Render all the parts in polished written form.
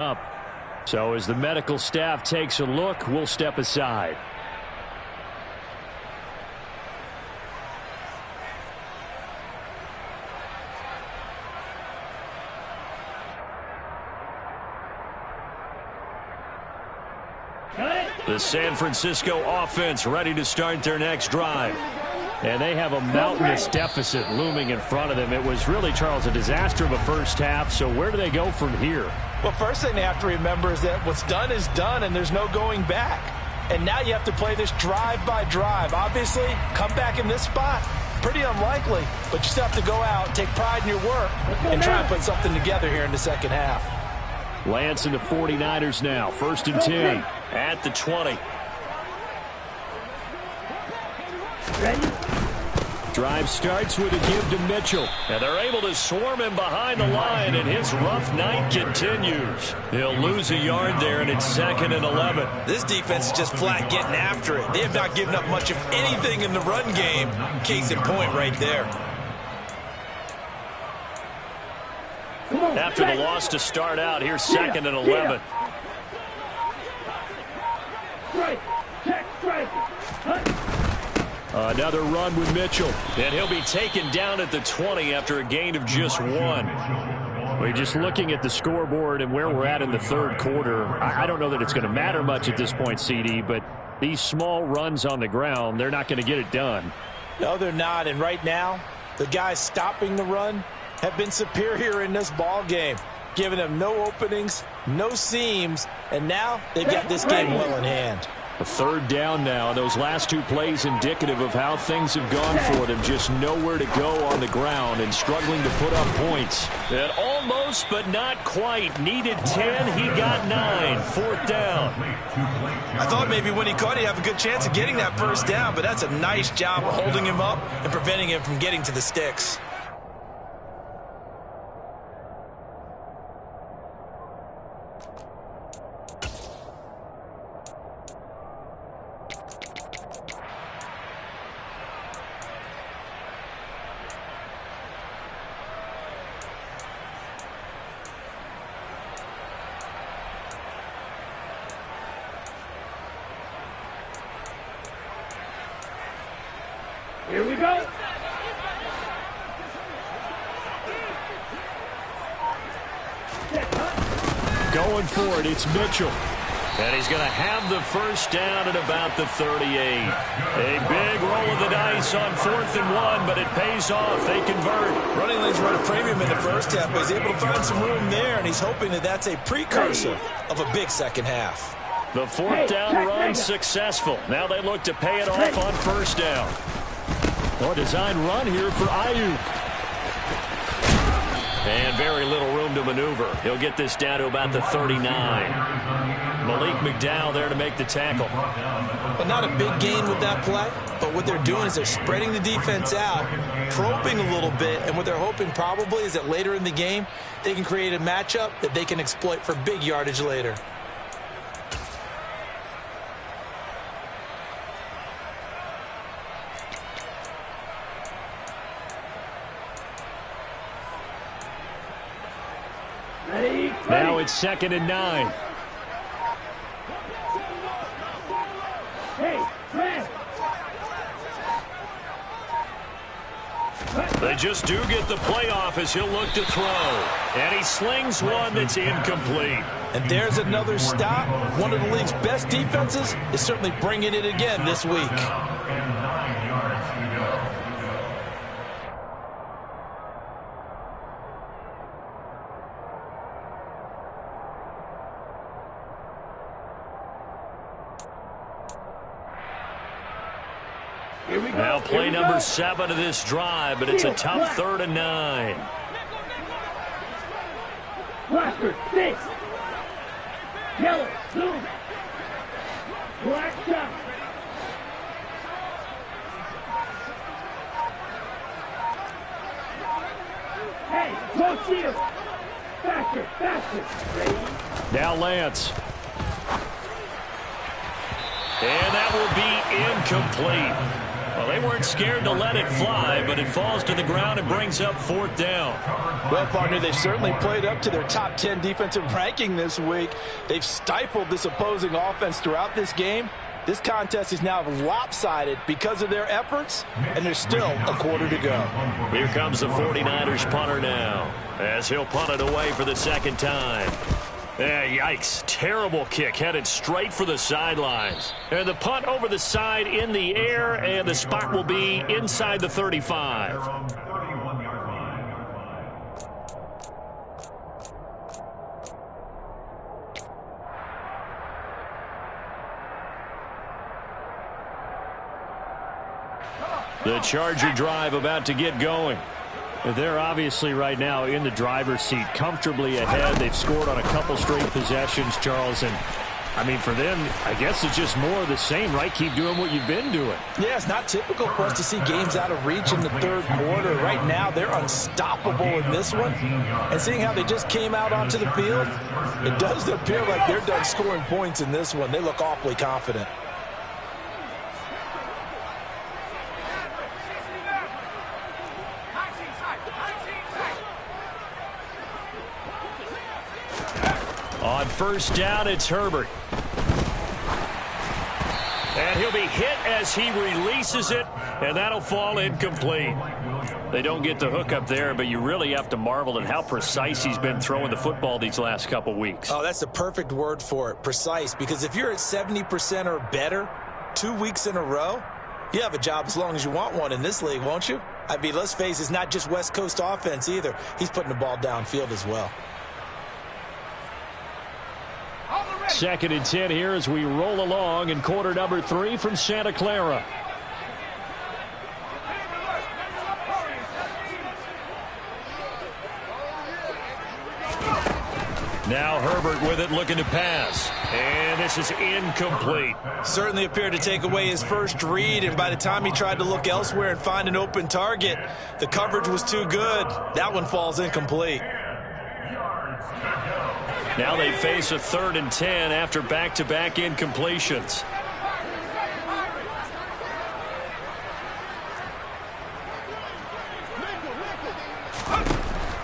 up. So as the medical staff takes a look, we'll step aside. The San Francisco offense ready to start their next drive. And they have a mountainous deficit looming in front of them. It was really, Charles, a disaster of a first half. So where do they go from here? Well, first thing they have to remember is that what's done is done, and there's no going back. And now you have to play this drive by drive. Obviously, come back in this spot, pretty unlikely. But you still have to go out, take pride in your work, and try and put something together here in the second half. Lance and the 49ers now. 1st and 10 at the 20. Ready? Drive starts with a give to Mitchell. And they're able to swarm him behind the line, and his rough night continues. He'll lose a yard there, and it's 2nd and 11. This defense is just flat getting after it. They have not given up much of anything in the run game. Case in point right there. After the loss to start out, here's 2nd and 11. Another run with Mitchell. And he'll be taken down at the 20 after a gain of just 1. We're just looking at the scoreboard and where we're at in the third quarter. I don't know that it's going to matter much at this point, CD, but these small runs on the ground, they're not going to get it done. No, they're not. And right now, the guys stopping the run have been superior in this ball game, giving them no openings, no seams, and now they've got this game well in hand. A 3rd down now. Those last 2 plays indicative of how things have gone for them. Just nowhere to go on the ground and struggling to put up points. And almost, but not quite. Needed 10. He got 9. 4th down. I thought maybe when he caught it, he'd have a good chance of getting that 1st down, but that's a nice job of holding him up and preventing him from getting to the sticks. Here we go. Going for it, it's Mitchell. And he's going to have the 1st down at about the 38. A big roll of the dice on 4th and 1, but it pays off. They convert. Running lanes run a premium in the first half, but he's able to find some room there, and he's hoping that that's a precursor of a big second half. The 4th down run successful. Now they look to pay it off on 1st down. A design run here for Ayuk. And very little room to maneuver. He'll get this down to about the 39. Malik McDowell there to make the tackle. But not a big gain with that play. But what they're doing is they're spreading the defense out, probing a little bit, and what they're hoping probably is that later in the game, they can create a matchup that they can exploit for big yardage later. Now it's 2nd and 9. They just do get the playoff as he'll look to throw. And he slings one that's incomplete. And there's another stop. One of the league's best defenses is certainly bringing it again this week. Now play number 7 of this drive, but it's a tough 3rd and 9. Blaster, 6. Yellow, blue. Black shot. Hey, don't see him. Faster, faster. Ready? Now Lance. And that will be incomplete. Well, they weren't scared to let it fly, but it falls to the ground and brings up 4th down. Well, partner, they've certainly played up to their top 10 defensive ranking this week. They've stifled this opposing offense throughout this game. This contest is now lopsided because of their efforts, and there's still a quarter to go. Here comes the 49ers punter now, as he'll punt it away for the 2nd time. Yikes. Terrible kick headed straight for the sidelines. And the punt over the side in the air, and the spot will be inside the 35. The Charger drive about to get going. They're obviously right now in the driver's seat, comfortably ahead. They've scored on a couple straight possessions, Charles. And, I mean, for them, I guess it's just more of the same, right? Keep doing what you've been doing. Yeah, it's not typical for us to see games out of reach in the 3rd quarter. Right now, they're unstoppable in this one. And seeing how they just came out onto the field, it does appear like they're done scoring points in this one. They look awfully confident. On 1st down, it's Herbert. And he'll be hit as he releases it, and that'll fall incomplete. They don't get the hook up there, but you really have to marvel at how precise he's been throwing the football these last couple weeks. Oh, that's the perfect word for it, precise, because if you're at 70% or better 2 weeks in a row, you have a job as long as you want one in this league, won't you? I mean, let's face it, it's not just West Coast offense either. He's putting the ball downfield as well. 2nd and 10 here as we roll along in quarter number 3 from Santa Clara. Now Herbert with it, looking to pass. And this is incomplete. Certainly appeared to take away his first read, and by the time he tried to look elsewhere and find an open target, the coverage was too good. That one falls incomplete. Now they face a 3rd and 10 after back-to-back incompletions.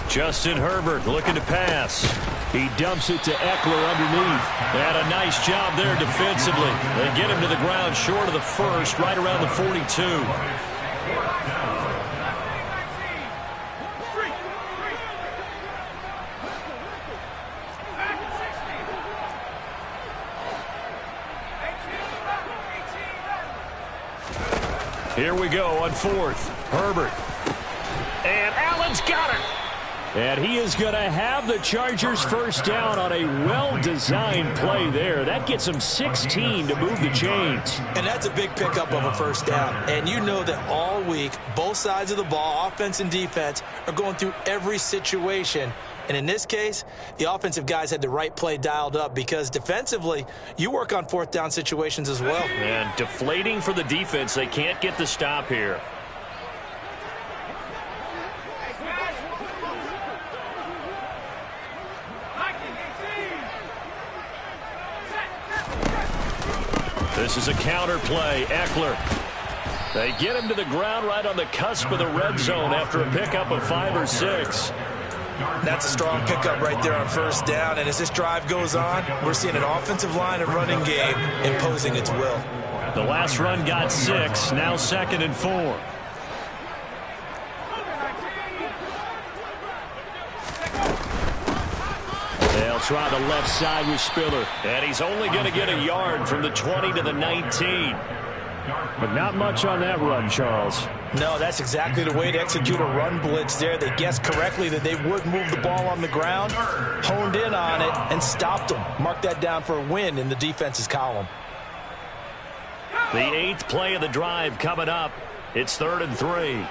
Justin Herbert looking to pass. He dumps it to Eckler underneath. And a nice job there defensively. They get him to the ground short of the 1st, right around the 42. Here we go on 4th. Herbert. And Allen's got it. And he is going to have the Chargers 1st down on a well-designed play there. That gets him 16 to move the chains. And that's a big pickup of a 1st down. And you know that all week, both sides of the ball, offense and defense, are going through every situation. And in this case, the offensive guys had the right play dialed up because defensively, you work on 4th down situations as well. And deflating for the defense. They can't get the stop here. This is a counter play. Eckler. They get him to the ground right on the cusp of the red zone after a pickup of 5 or 6. That's a strong pickup right there on 1st down. And as this drive goes on, we're seeing an offensive line and running game imposing its will. The last run got 6. Now 2nd and 4. They'll try the left side with Spiller. And he's only going to get a yard from the 20 to the 19. But not much on that run, Charles. No, that's exactly the way to execute a run blitz there. They guessed correctly that they would move the ball on the ground, honed in on it, and stopped them. Mark that down for a win in the defense's column. The 8th play of the drive coming up. It's 3rd and 3.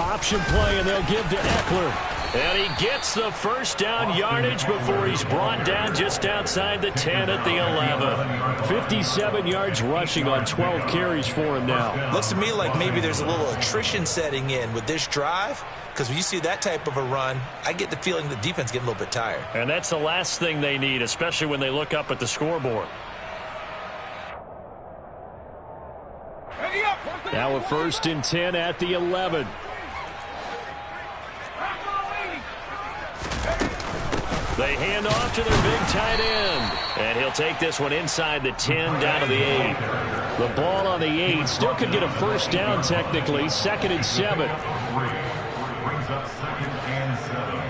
Option play, and they'll give to Eckler. And he gets the 1st down yardage before he's brought down just outside the 10 at the 11. 57 yards rushing on 12 carries for him now. Looks to me like maybe there's a little attrition setting in with this drive, because when you see that type of a run, I get the feeling the defense getting a little bit tired. And that's the last thing they need, especially when they look up at the scoreboard. Now a 1st and 10 at the 11. They hand off to their big tight end. And he'll take this one inside the 10 down to the 8. The ball on the 8 still could get a 1st down technically. 2nd and 7. Brings up 2nd and 7.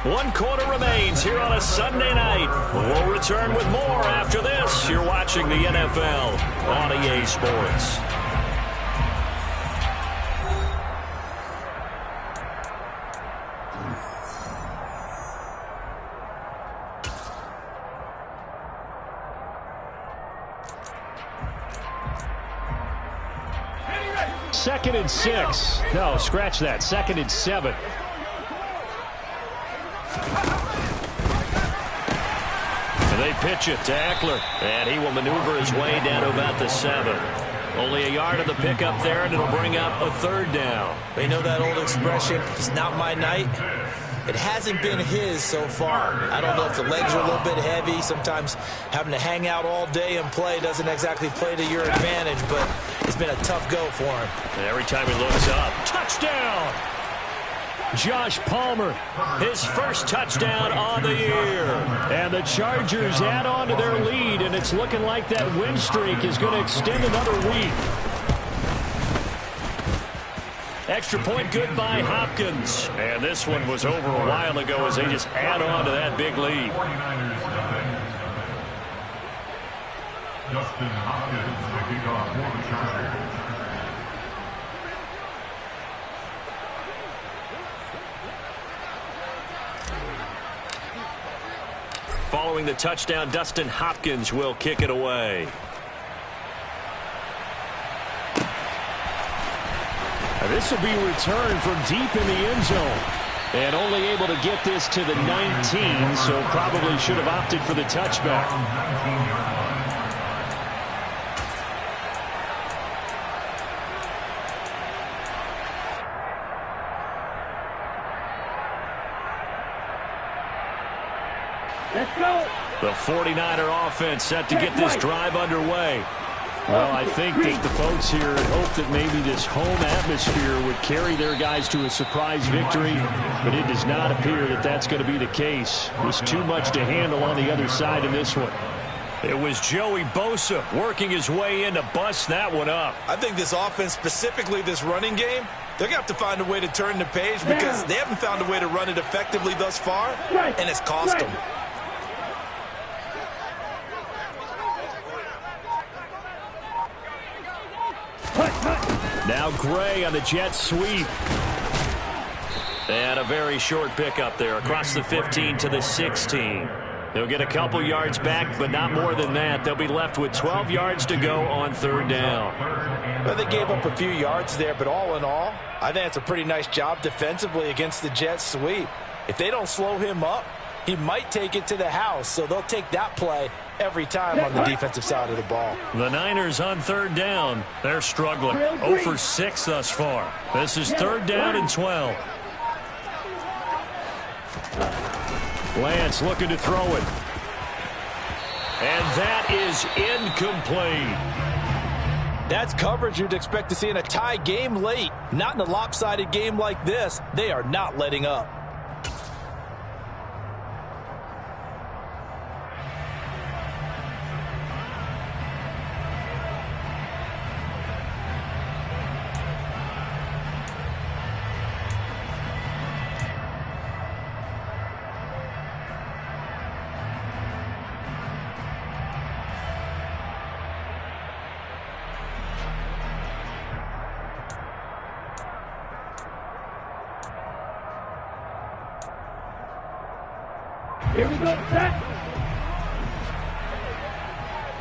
One quarter remains here on a Sunday night. We'll return with more after this. You're watching the NFL on EA Sports. Second and 6. No, scratch that. 2nd and 7. And they pitch it to Eckler, and he will maneuver his way down to about the 7. Only a yard of the pickup there, and it'll bring up a 3rd down. You know that old expression, it's not my night? It hasn't been his so far. I don't know if the legs are a little bit heavy. Sometimes having to hang out all day and play doesn't exactly play to your advantage, but it's been a tough go for him. And every time he looks up, touchdown! Josh Palmer, his 1st touchdown on the year. And the Chargers add on to their lead, and it's looking like that win streak is going to extend another week. Extra point good by Hopkins. And this one was over a while ago as they just add on to that big lead. 49ers Justin Hopkins to kick off for the Chargers. Following the touchdown, Dustin Hopkins will kick it away. This will be returned from deep in the end zone. And only able to get this to the 19, so probably should have opted for the touchback. Let's go. The 49er offense set to get this drive underway. Well, I think that the folks here had hoped that maybe this home atmosphere would carry their guys to a surprise victory, but it does not appear that that's going to be the case. There's too much to handle on the other side in this one. It was Joey Bosa working his way in to bust that one up. I think this offense, specifically this running game, they're going to have to find a way to turn the page because they haven't found a way to run it effectively thus far, and it's cost them. Now Gray on the jet sweep. And a very short pickup there across the 15 to the 16. They'll get a couple yards back, but not more than that. They'll be left with 12 yards to go on 3rd down. Well, they gave up a few yards there, but all in all, I think it's a pretty nice job defensively against the jet sweep. If they don't slow him up, he might take it to the house, so they'll take that play every time on the defensive side of the ball. The Niners on 3rd down. They're struggling. 0 for 6 thus far. This is 3rd down and 12. Lance looking to throw it. And that is incomplete. That's coverage you'd expect to see in a tie game late. Not in a lopsided game like this. They are not letting up. Here we go, set.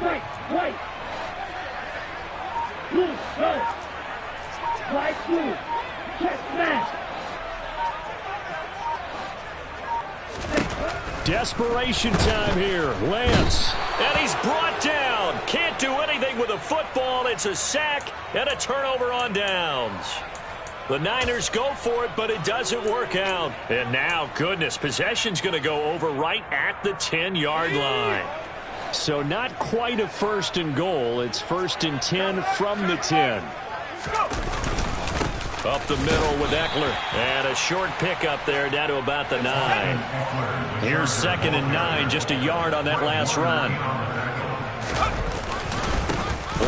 Right. Blue, go. Right, blue. Check, smash. Desperation time here. Lance. And he's brought down. Can't do anything with a football. It's a sack and a turnover on downs. The Niners go for it, but it doesn't work out. And now, goodness, possession's going to go over right at the 10-yard line. So not quite a first and goal. It's first and 10 from the 10. Up the middle with Eckler. And a short pickup there down to about the 9. Here's second and 9, just a yard on that last run.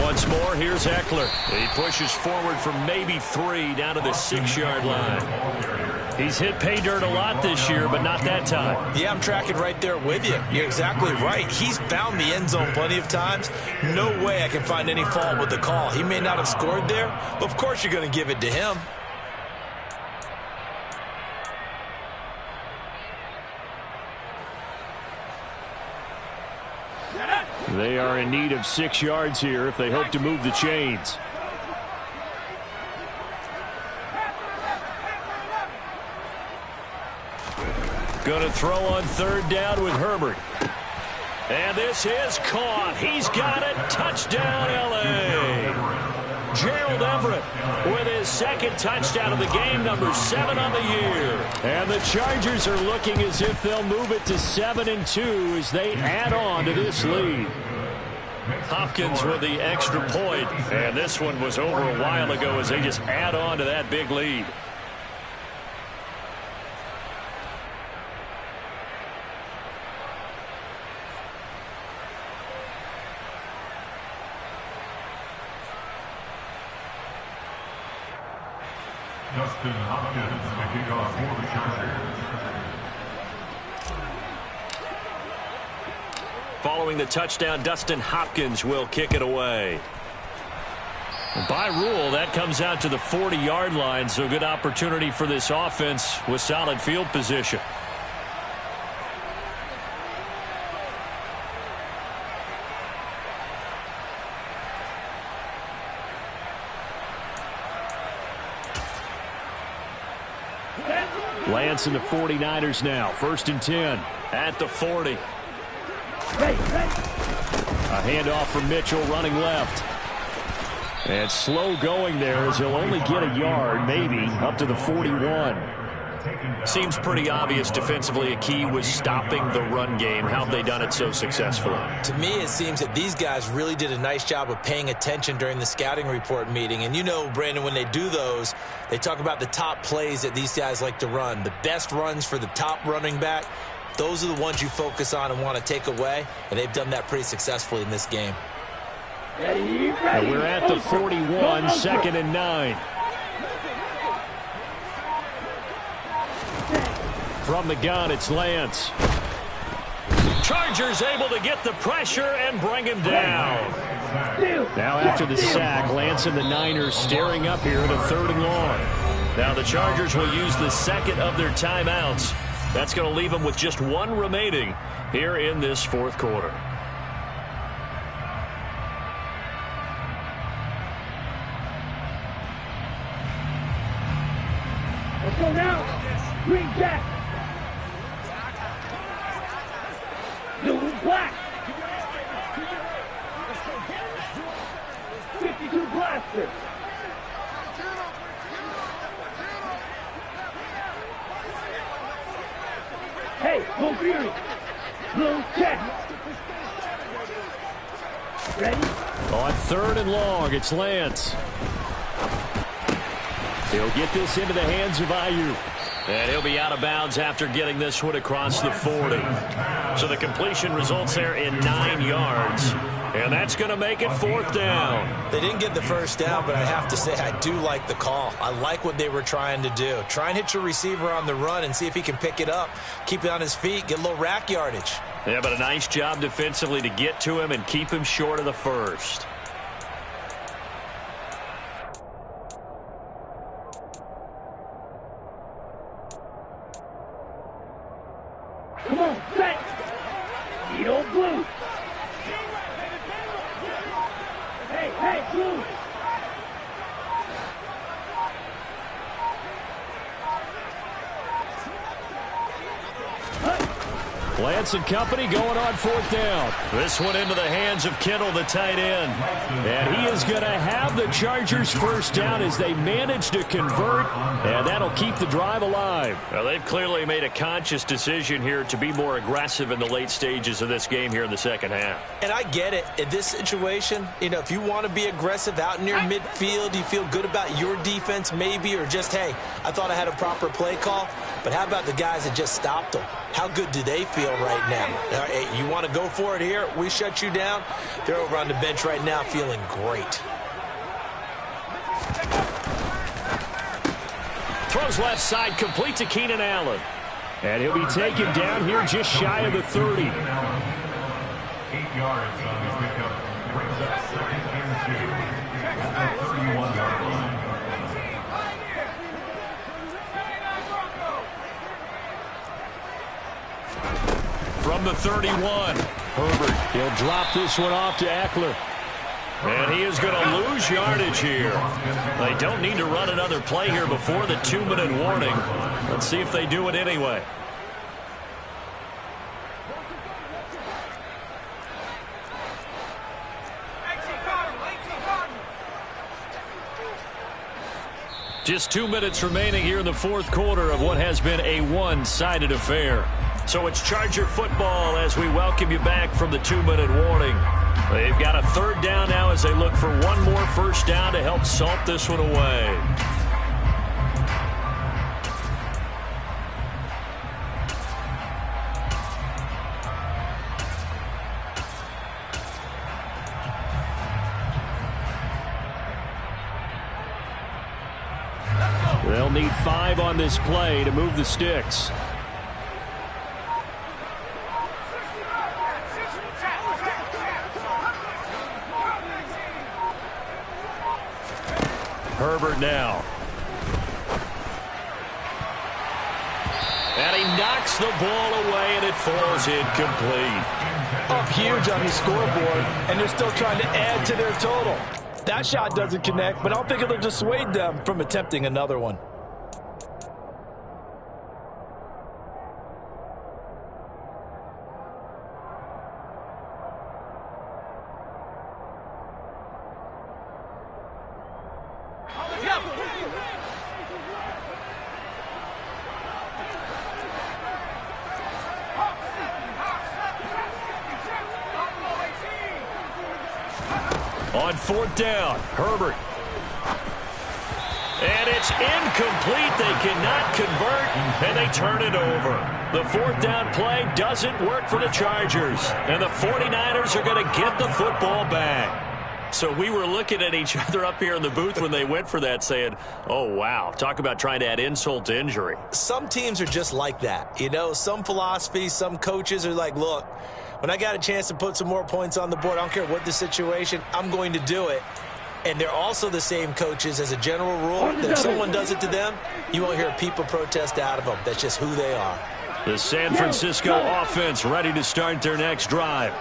Once more, here's Eckler. He pushes forward for maybe 3 down to the 6-yard line. He's hit pay dirt a lot this year, but not that time. Yeah, I'm tracking right there with you. You're exactly right. He's found the end zone plenty of times. No way I can find any fault with the call. He may not have scored there, but of course you're going to give it to him. They are in need of 6 yards here if they hope to move the chains. Going to throw on third down with Herbert. And this is caught. He's got it. Touchdown, L.A. Gerald Everett with his second touchdown of the game, number 7 on the year. And the Chargers are looking as if they'll move it to 7-2 as they add on to this lead. Hopkins with the extra point. And this one was over a while ago as they just add on to that big lead. Justin Hopkins making off for the Chargers. Following the touchdown, Dustin Hopkins will kick it away. By rule, that comes out to the 40-yard line, so good opportunity for this offense with solid field position. Lance and the 49ers now. First and 10 at the 40. A handoff from Mitchell running left. And slow going there as he'll only get a yard, maybe, up to the 41. Seems pretty obvious defensively a key was stopping the run game. How have they done it so successfully? To me, it seems that these guys really did a nice job of paying attention during the scouting report meeting. And you know, Brandon, when they do those, they talk about the top plays that these guys like to run. The best runs for the top running back, those are the ones you focus on and want to take away. And they've done that pretty successfully in this game. And we're at the 41, second and 9. From the gun, it's Lance. Chargers able to get the pressure and bring him down. Now after the sack, Lance and the Niners staring up here at a 3rd and long. Now the Chargers will use the second of their timeouts. That's going to leave them with just 1 remaining here in this 4th quarter. Let's go now. Green Jack. Blue black. 52 blaster. Hey, go Fury. Blue check. Ready? On 3rd and long, it's Lance. He'll get this into the hands of Ayuk. And he'll be out of bounds after getting this one across the 40. So the completion results there in 9 yards. And that's going to make it 4th down. They didn't get the first down, but I have to say I do like the call. I like what they were trying to do. Try and hit your receiver on the run and see if he can pick it up. Keep it on his feet, get a little rack yardage. Yeah, but a nice job defensively to get to him and keep him short of the first. Come on, set. Eat old blue. Hey, blue. Lance Lance and company going on 4th down. This one into the hands of Kittle, the tight end. And he is going to have the Chargers first down as they manage to convert, and that'll keep the drive alive. Well, they've clearly made a conscious decision here to be more aggressive in the late stages of this game here in the second half. And I get it. In this situation, you know, if you want to be aggressive out near midfield, you feel good about your defense maybe, or just, hey, I thought I had a proper play call. But how about the guys that just stopped them? How good do they feel right now? Hey, you want to go for it here? We shut you down. They're over on the bench right now feeling great. Throws left side, complete to Keenan Allen. And he'll be taken down here just shy of the 30. 8 yards on his pickup. Brings up 2nd and 2. At the 31-yard line. From the 31, Herbert, he'll drop this one off to Eckler. And he is going to lose yardage here. They don't need to run another play here before the 2-minute warning. Let's see if they do it anyway. Just 2 minutes remaining here in the 4th quarter of what has been a one-sided affair. So it's Charger football as we welcome you back from the 2-minute warning. They've got a 3rd down now as they look for one more first down to help salt this one away. They'll need 5 on this play to move the sticks. Herbert now. And he knocks the ball away, and it falls incomplete. Up huge on the scoreboard, and they're still trying to add to their total. That shot doesn't connect, but I don't think it'll dissuade them from attempting another one. On 4th down, Herbert. And it's incomplete. They cannot convert, and they turn it over. The 4th down play doesn't work for the Chargers, and the 49ers are going to get the football back. So we were looking at each other up here in the booth when they went for that saying, oh, wow, talk about trying to add insult to injury. Some teams are just like that. You know, some philosophies, some coaches are like, look, when I got a chance to put some more points on the board, I don't care what the situation, I'm going to do it. And they're also the same coaches as a general rule that if someone does it to them, you won't hear people protest out of them. That's just who they are. The San Francisco offense ready to start their next drive.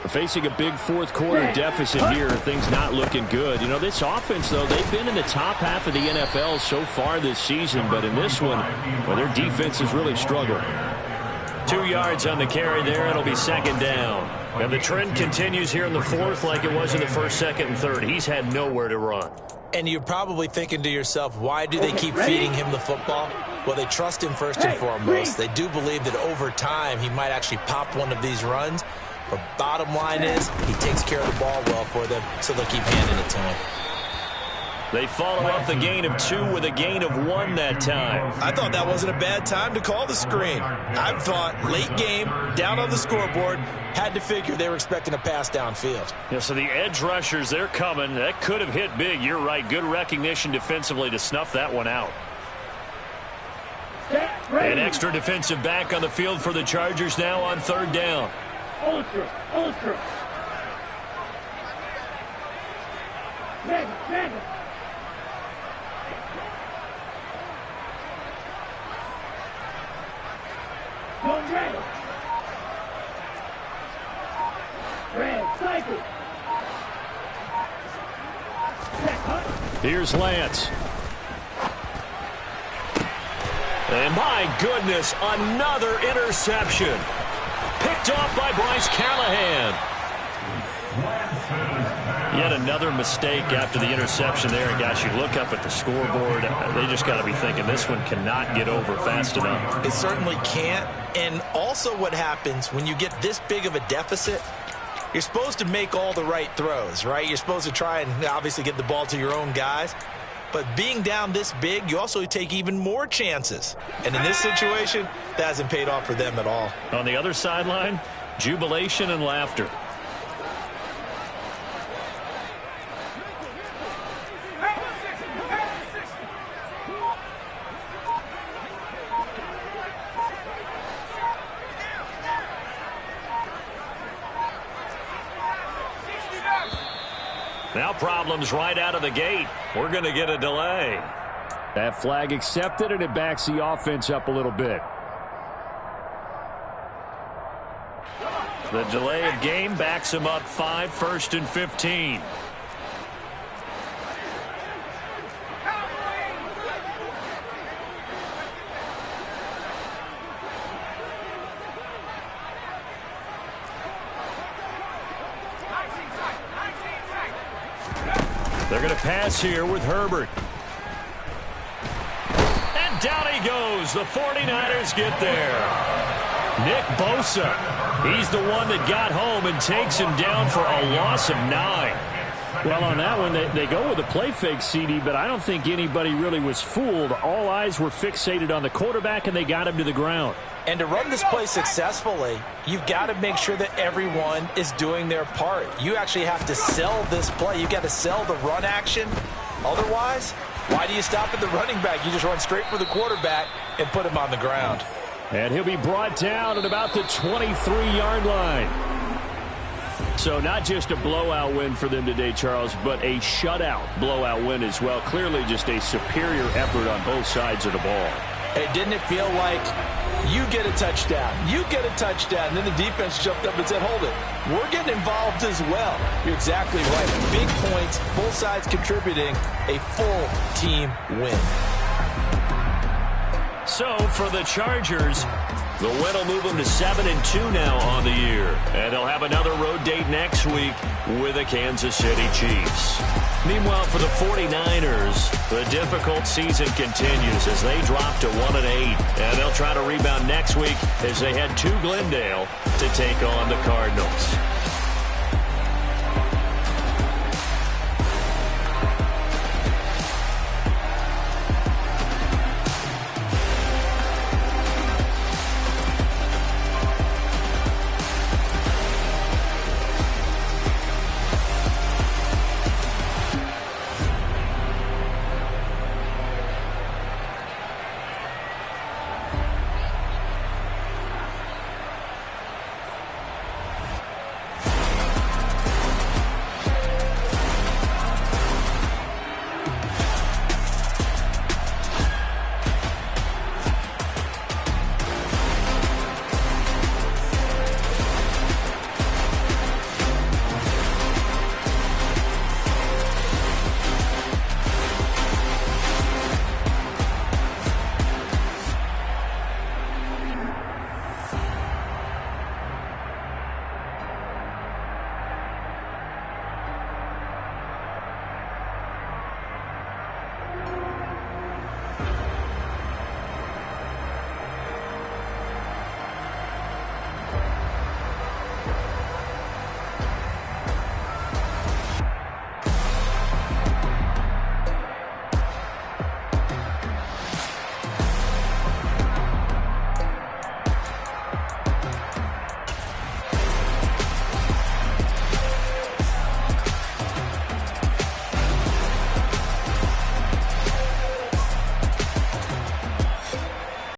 Facing a big 4th quarter deficit here, things not looking good. You know, this offense, though, they've been in the top half of the NFL so far this season, but in this one, well, their defense has really struggled. 2 yards on the carry there. It'll be 2nd down. And the trend continues here in the 4th like it was in the 1st, 2nd, and 3rd. He's had nowhere to run. And you're probably thinking to yourself, why do they keep feeding him the football? Well, they trust him first and foremost. They do believe that over time he might actually pop one of these runs. But bottom line is he takes care of the ball well for them, so they'll keep handing it to him. They follow up the gain of 2 with a gain of 1 that time. I thought that wasn't a bad time to call the screen. I thought late game, down on the scoreboard, had to figure they were expecting a pass downfield. Yeah, so the edge rushers, they're coming. That could have hit big. You're right. Good recognition defensively to snuff that one out. An extra defensive back on the field for the Chargers now on 3rd down. Ultra. Dragon. Go Dragon. Red cycle. Here's Lance. And my goodness, another interception. picked off by Bryce Callahan. Yet another mistake after the interception there. And guys, you look up at the scoreboard, they just got to be thinking this one cannot get over fast enough. It certainly can't. And also what happens when you get this big of a deficit, you're supposed to make all the right throws, right? You're supposed to try and obviously get the ball to your own guys. But being down this big, you also take even more chances. And in this situation, that hasn't paid off for them at all. On the other sideline, jubilation and laughter. Now problems right out of the gate. We're going to get a delay. That flag accepted, and it backs the offense up a little bit. The delay of game backs him up 5, 1st and 15. They're going to pass here with Herbert. And down he goes. The 49ers get there. Nick Bosa. He's the one that got home and takes him down for a loss of 9. Well, on that one, they go with a play fake, CD, but I don't think anybody really was fooled. All eyes were fixated on the quarterback, and they got him to the ground. And to run this play successfully, you've got to make sure that everyone is doing their part. You actually have to sell this play. You've got to sell the run action. Otherwise, why do you stop at the running back? You just run straight for the quarterback and put him on the ground. And he'll be brought down at about the 23-yard line. So not just a blowout win for them today, Charles, but a shutout blowout win as well. Clearly just a superior effort on both sides of the ball. Hey, didn't it feel like you get a touchdown, you get a touchdown, and then the defense jumped up and said, hold it, we're getting involved as well. You're exactly right. Big points, both sides contributing, a full team win. So for the Chargers, the win will move them to 7-2 now on the year. And they'll have another road date next week with the Kansas City Chiefs. Meanwhile, for the 49ers, the difficult season continues as they drop to 1-8. And they'll try to rebound next week as they head to Glendale to take on the Cardinals.